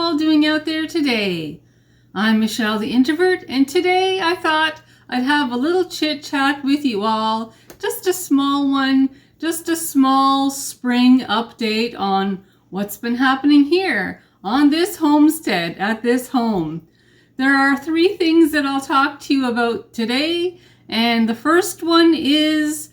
all doing out there today? I'm Michelle the Introvert, and today I thought I'd have a little chit chat with you all. Just a small one, just a small spring update on what's been happening here on this homestead at this home. There are 3 things that I'll talk to you about today, and the first one is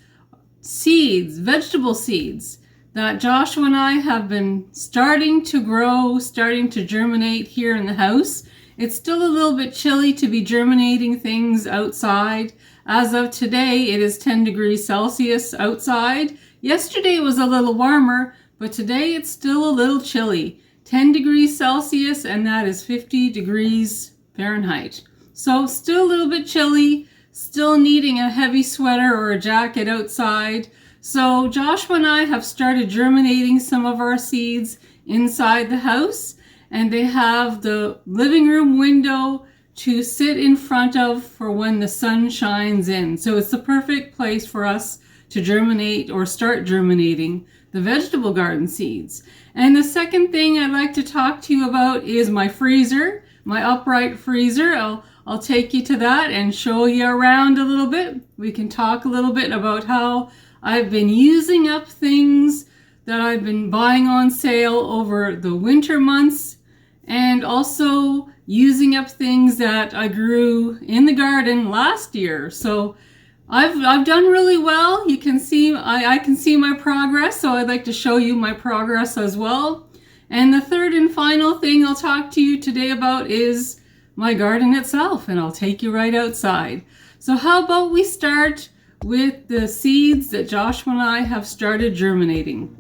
seeds, vegetable seeds that Joshua and I have been starting to grow, starting to germinate here in the house. It's still a little bit chilly to be germinating things outside. As of today, it is 10 degrees Celsius outside. Yesterday it was a little warmer, but today it's still a little chilly. 10 degrees Celsius, and that is 50 degrees Fahrenheit. So still a little bit chilly, still needing a heavy sweater or a jacket outside. So Joshua and I have started germinating some of our seeds inside the house, and they have the living room window to sit in front of for when the sun shines in. So it's the perfect place for us to germinate or start germinating the vegetable garden seeds. And the second thing I'd like to talk to you about is my freezer, my upright freezer. I'll take you to that and show you around a little bit. We can talk a little bit about how I've been using up things that I've been buying on sale over the winter months, and also using up things that I grew in the garden last year. So I've done really well. You can see, I can see my progress, so I'd like to show you my progress as well. And the third and final thing I'll talk to you today about is my garden itself, and I'll take you right outside. So how about we start with the seeds that Joshua and I have started germinating.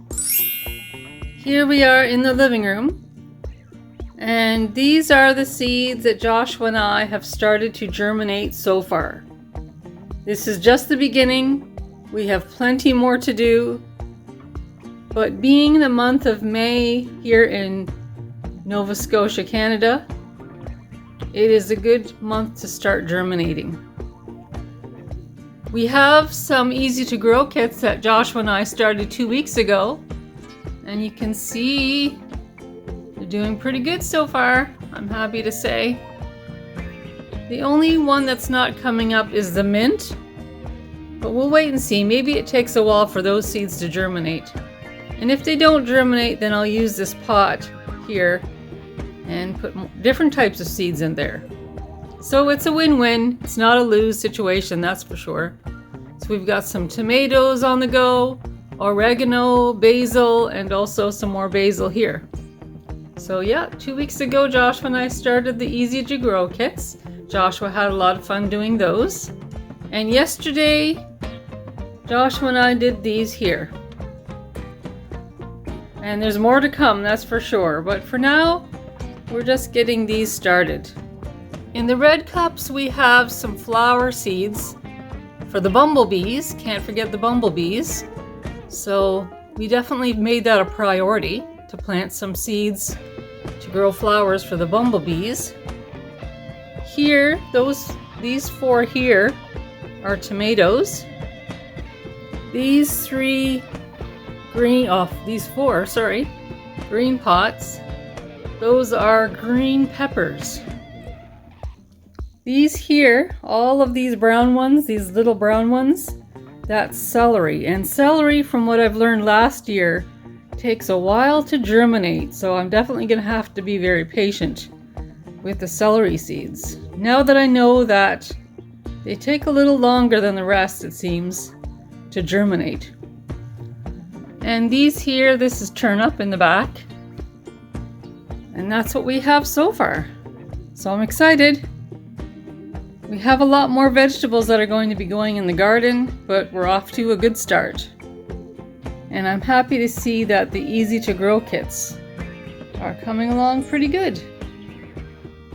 Here we are in the living room, and these are the seeds that Joshua and I have started to germinate so far. This is just the beginning. We have plenty more to do, but being the month of May here in Nova Scotia, Canada, it is a good month to start germinating. We have some easy to grow kits that Joshua and I started 2 weeks ago, and you can see they're doing pretty good so far, I'm happy to say. The only one that's not coming up is the mint, but we'll wait and see. Maybe it takes a while for those seeds to germinate. And if they don't germinate, then I'll use this pot here and put different types of seeds in there. So it's a win-win. It's not a lose situation, that's for sure. So we've got some tomatoes on the go, oregano, basil, and also some more basil here. So yeah, 2 weeks ago, Joshua and I started the Easy to Grow kits. Joshua had a lot of fun doing those. And yesterday, Joshua and I did these here. And there's more to come, that's for sure. But for now, we're just getting these started. In the red cups, we have some flower seeds for the bumblebees. Can't forget the bumblebees. So we definitely made that a priority to plant some seeds to grow flowers for the bumblebees. Here, these 4 here are tomatoes. These 4 green pots, those are green peppers. These here, all of these brown ones, these little brown ones, that's celery. And celery, from what I've learned last year, takes a while to germinate. So I'm definitely going to have to be very patient with the celery seeds. Now that I know that they take a little longer than the rest, it seems, to germinate. And these here, this is turnip in the back. And that's what we have so far. So I'm excited. We have a lot more vegetables that are going to be going in the garden, but we're off to a good start. And I'm happy to see that the Easy to Grow kits are coming along pretty good.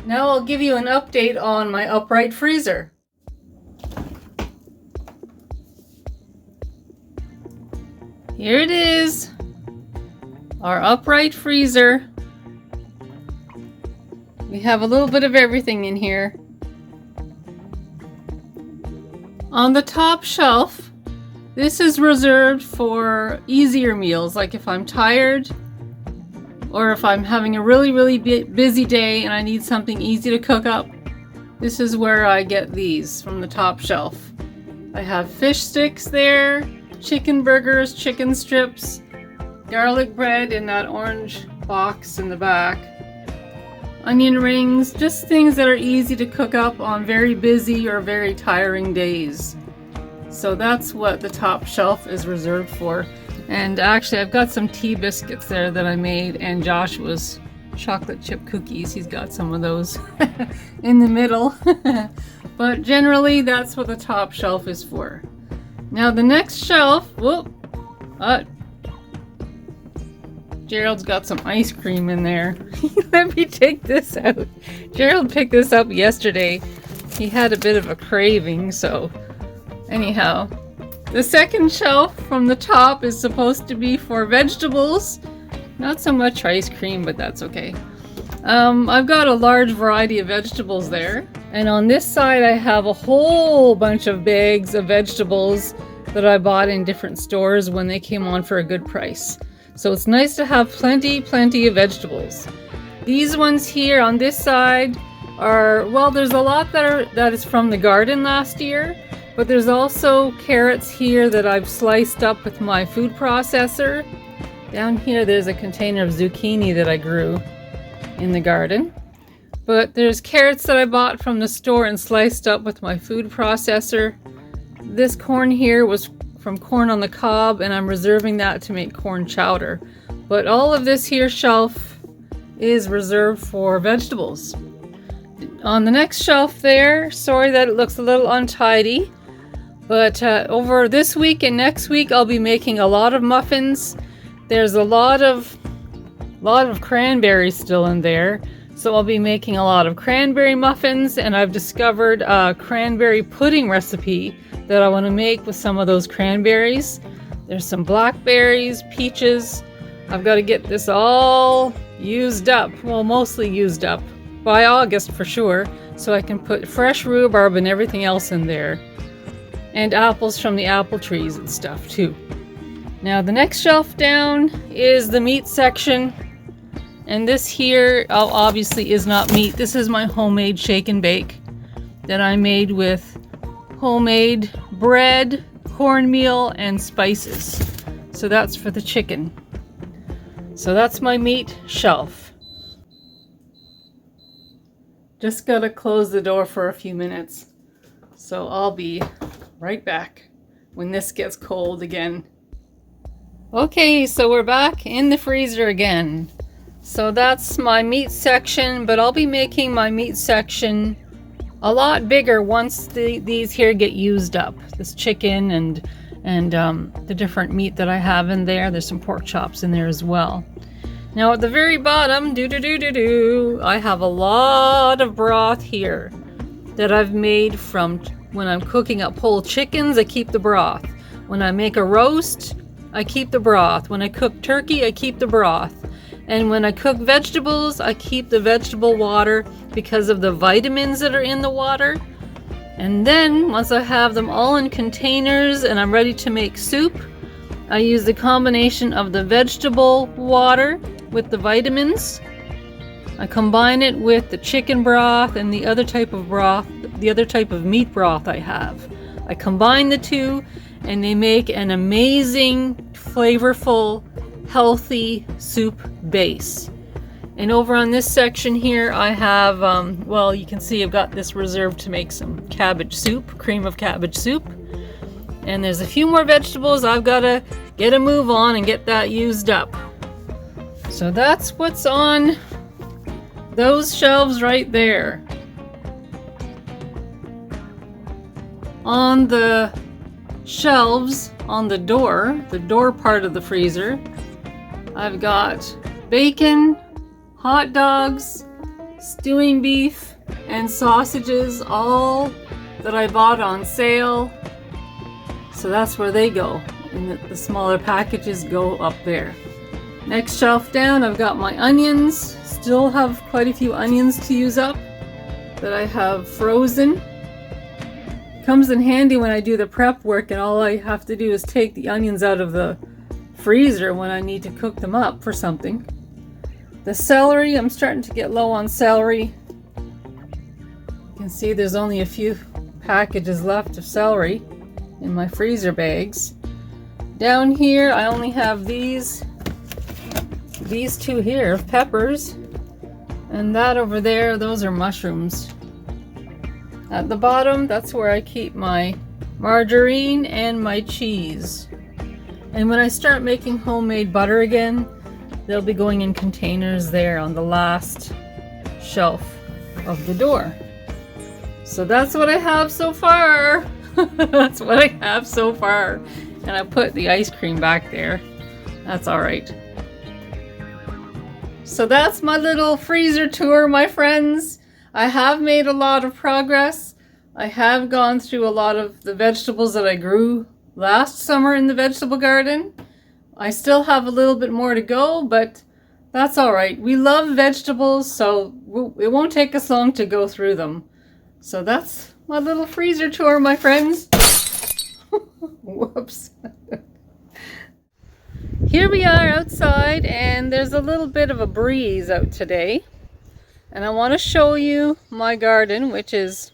Now I'll give you an update on my upright freezer. Here it is, our upright freezer. We have a little bit of everything in here. On the top shelf, this is reserved for easier meals, like if I'm tired or if I'm having a really busy day and I need something easy to cook up, this is where I get these from the top shelf. I have fish sticks there, chicken burgers, chicken strips, garlic bread in that orange box in the back, onion rings, just things that are easy to cook up on very busy or very tiring days. So that's what the top shelf is reserved for. And actually I've got some tea biscuits there that I made, and Joshua's chocolate chip cookies. He's got some of those in the middle. But generally that's what the top shelf is for. Now the next shelf, Gerald's got some ice cream in there. Let me take this out. Gerald picked this up yesterday. He had a bit of a craving, so anyhow. The second shelf from the top is supposed to be for vegetables. Not so much ice cream, but that's okay. I've got a large variety of vegetables there. And on this side I have a whole bunch of bags of vegetables that I bought in different stores when they came on for a good price. So it's nice to have plenty of vegetables. These ones here on this side are, well, there's a lot that is from the garden last year, but there's also carrots here that I've sliced up with my food processor. Down here there's a container of zucchini that I grew in the garden. But there's carrots that I bought from the store and sliced up with my food processor. This corn here was from corn on the cob, and I'm reserving that to make corn chowder. But all of this here shelf is reserved for vegetables. On the next shelf there, sorry that it looks a little untidy, but over this week and next week I'll be making a lot of muffins. There's a lot of cranberries still in there, so I'll be making a lot of cranberry muffins, and I've discovered a cranberry pudding recipe that I want to make with some of those cranberries. There's some blackberries, peaches. I've got to get this all used up, well, mostly used up by August for sure, so I can put fresh rhubarb and everything else in there, and apples from the apple trees and stuff too. Now the next shelf down is the meat section, and this here obviously is not meat. This is my homemade shake and bake that I made with homemade bread, cornmeal, and spices. So that's for the chicken. So that's my meat shelf. Just gotta close the door for a few minutes. So I'll be right back when this gets cold again. Okay, so we're back in the freezer again. So that's my meat section, but I'll be making my meat section a lot bigger once these here get used up. This chicken and the different meat that I have in there. There's some pork chops in there as well. Now at the very bottom, I have a lot of broth here that I've made from when I'm cooking up whole chickens. I keep the broth. When I make a roast, I keep the broth. When I cook turkey, I keep the broth. And when I cook vegetables, I keep the vegetable water because of the vitamins that are in the water. And then once I have them all in containers and I'm ready to make soup, I use the combination of the vegetable water with the vitamins. I combine it with the chicken broth and the other type of broth, the other type of meat broth I have. I combine the two and they make an amazing, flavorful, healthy soup base. And over on this section here I have, well, you can see I've got this reserved to make some cabbage soup, cream of cabbage soup. And there's a few more vegetables I've got to get a move on and get that used up. So that's what's on those shelves right there. On the shelves on the door part of the freezer, I've got bacon, hot dogs, stewing beef, and sausages, all that I bought on sale. So that's where they go, and the smaller packages go up there. Next shelf down, I've got my onions. Still have quite a few onions to use up that I have frozen. Comes in handy when I do the prep work and all I have to do is take the onions out of the freezer when I need to cook them up for something. The celery, I'm starting to get low on celery. You can see there's only a few packages left of celery in my freezer bags. Down here I only have these two here of peppers, and that over there, those are mushrooms. At the bottom, that's where I keep my margarine and my cheese. And when I start making homemade butter again, they'll be going in containers there on the last shelf of the door. So that's what I have so far. That's what I have so far. And I put the ice cream back there. That's all right. So that's my little freezer tour, my friends. I have made a lot of progress. I have gone through a lot of the vegetables that I grew last summer in the vegetable garden. I still have a little bit more to go, but that's all right. We love vegetables, so it won't take us long to go through them. So that's my little freezer tour, my friends. Whoops. Here we are outside, and there's a little bit of a breeze out today. And I want to show you my garden, which is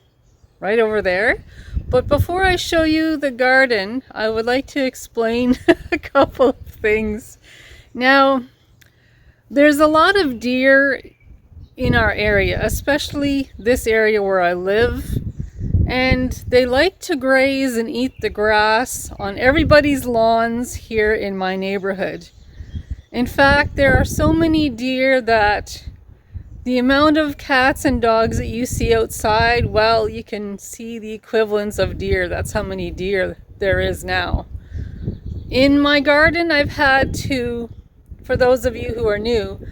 right over there. But before I show you the garden, I would like to explain a couple of things. Now, there's a lot of deer in our area, especially this area where I live. And they like to graze and eat the grass on everybody's lawns here in my neighborhood. In fact, there are so many deer that the amount of cats and dogs that you see outside, well, you can see the equivalents of deer. That's how many deer there is now. In my garden, I've had to, for those of you who are new,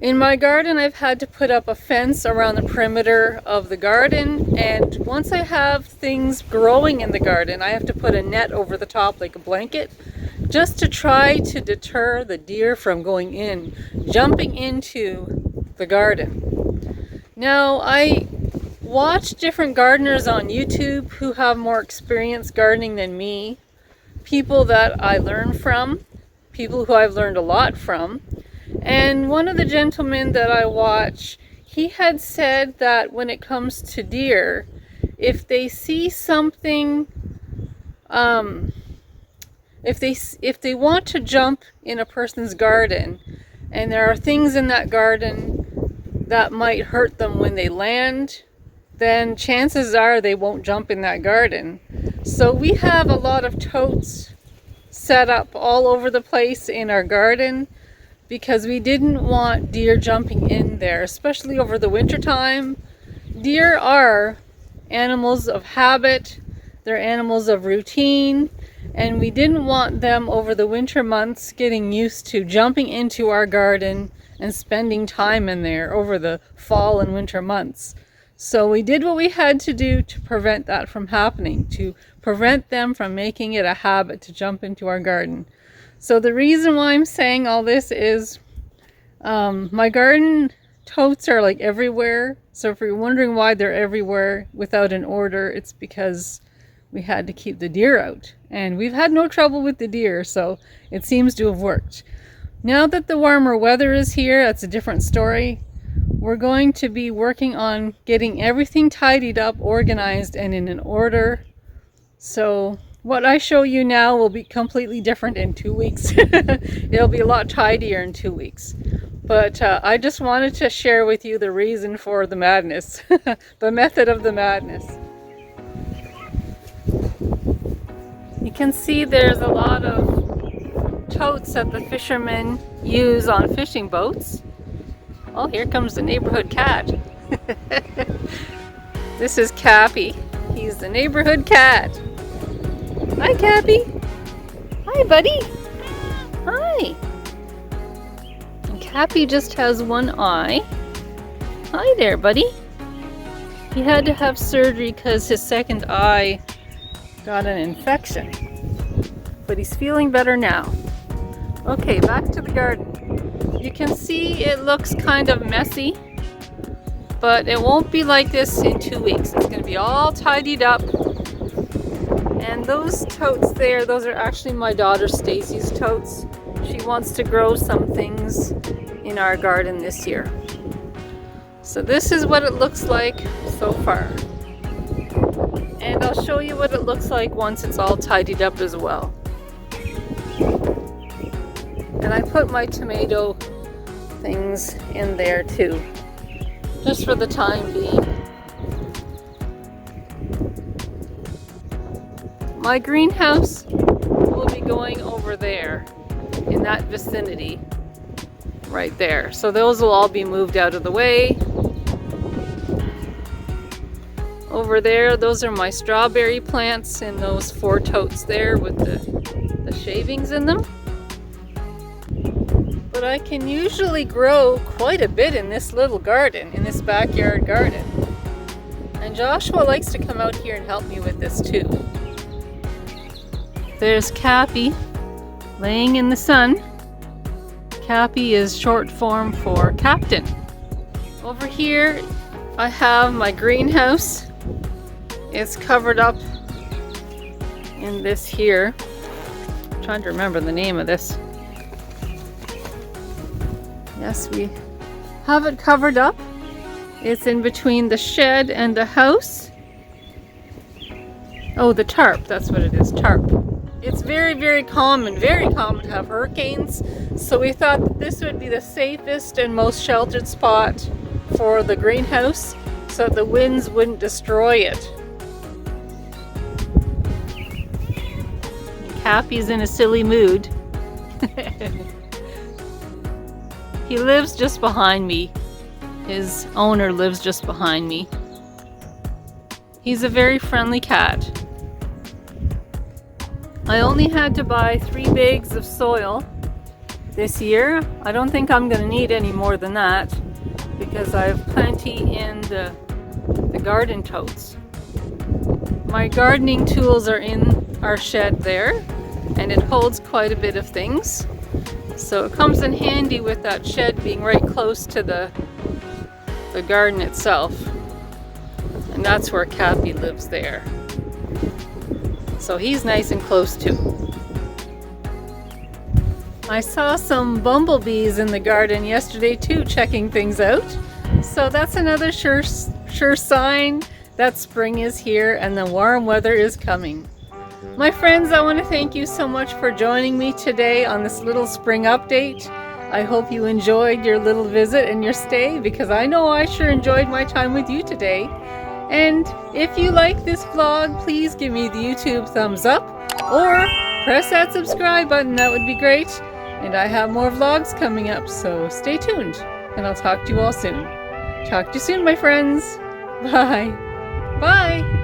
in my garden, I've had to put up a fence around the perimeter of the garden, and once I have things growing in the garden, I have to put a net over the top like a blanket, just to try to deter the deer from going in, jumping into the garden. Now, I watch different gardeners on YouTube who have more experience gardening than me, people that I learn from, people who I've learned a lot from. And one of the gentlemen that I watch, he had said that when it comes to deer, if they see something, if they want to jump in a person's garden, and there are things in that garden that might hurt them when they land, then chances are they won't jump in that garden. So we have a lot of totes set up all over the place in our garden, because we didn't want deer jumping in there, especially over the winter time. Deer are animals of habit, they're animals of routine, and we didn't want them over the winter months getting used to jumping into our garden and spending time in there over the fall and winter months. So we did what we had to do to prevent that from happening, to prevent them from making it a habit to jump into our garden. So the reason why I'm saying all this is my garden totes are like everywhere. So if you're wondering why they're everywhere without an order, it's because we had to keep the deer out. And we've had no trouble with the deer, so it seems to have worked. Now that the warmer weather is here, that's a different story. We're going to be working on getting everything tidied up, organized, and in an order. So what I show you now will be completely different in 2 weeks. It'll be a lot tidier in 2 weeks. But I just wanted to share with you the reason for the madness, the method of the madness. You can see there's a lot of totes that the fishermen use on fishing boats. Oh, here comes the neighborhood cat. This is Cappy. He's the neighborhood cat. Hi, Cappy. Hi, buddy. Hi. And Cappy just has one eye. Hi there, buddy. He had to have surgery because his second eye got an infection. But he's feeling better now. Okay, back to the garden. You can see it looks kind of messy, but it won't be like this in 2 weeks. It's going to be all tidied up. And those totes there, those are actually my daughter Stacy's totes. She wants to grow some things in our garden this year. So this is what it looks like so far. And I'll show you what it looks like once it's all tidied up as well. And I put my tomato things in there too, just for the time being. My greenhouse will be going over there, in that vicinity, right there. So those will all be moved out of the way. Over there, those are my strawberry plants in those 4 totes there with the shavings in them. But I can usually grow quite a bit in this little garden, in this backyard garden. And Joshua likes to come out here and help me with this too. There's Cappy laying in the sun. Cappy is short form for captain. Over here I have my greenhouse. It's covered up in this here. I'm trying to remember the name of this. Yes, we have it covered up. It's in between the shed and the house. Oh, the tarp, that's what it is, tarp. It's very common to have hurricanes. So we thought that this would be the safest and most sheltered spot for the greenhouse so that the winds wouldn't destroy it. Cappy's in a silly mood. He lives just behind me. His owner lives just behind me. He's a very friendly cat. I only had to buy 3 bags of soil this year. I don't think I'm going to need any more than that because I have plenty in the garden totes. My gardening tools are in our shed there, and it holds quite a bit of things. So it comes in handy with that shed being right close to the garden itself. And that's where Cappy lives there. So he's nice and close too. I saw some bumblebees in the garden yesterday too, checking things out. So that's another sure sign that spring is here and the warm weather is coming. My friends, I want to thank you so much for joining me today on this little spring update. I hope you enjoyed your little visit and your stay, because I know I sure enjoyed my time with you today. And if you like this vlog, please give me the YouTube thumbs up or press that subscribe button, that would be great. And I have more vlogs coming up, so stay tuned and I'll talk to you all soon. Talk to you soon, my friends. Bye. Bye.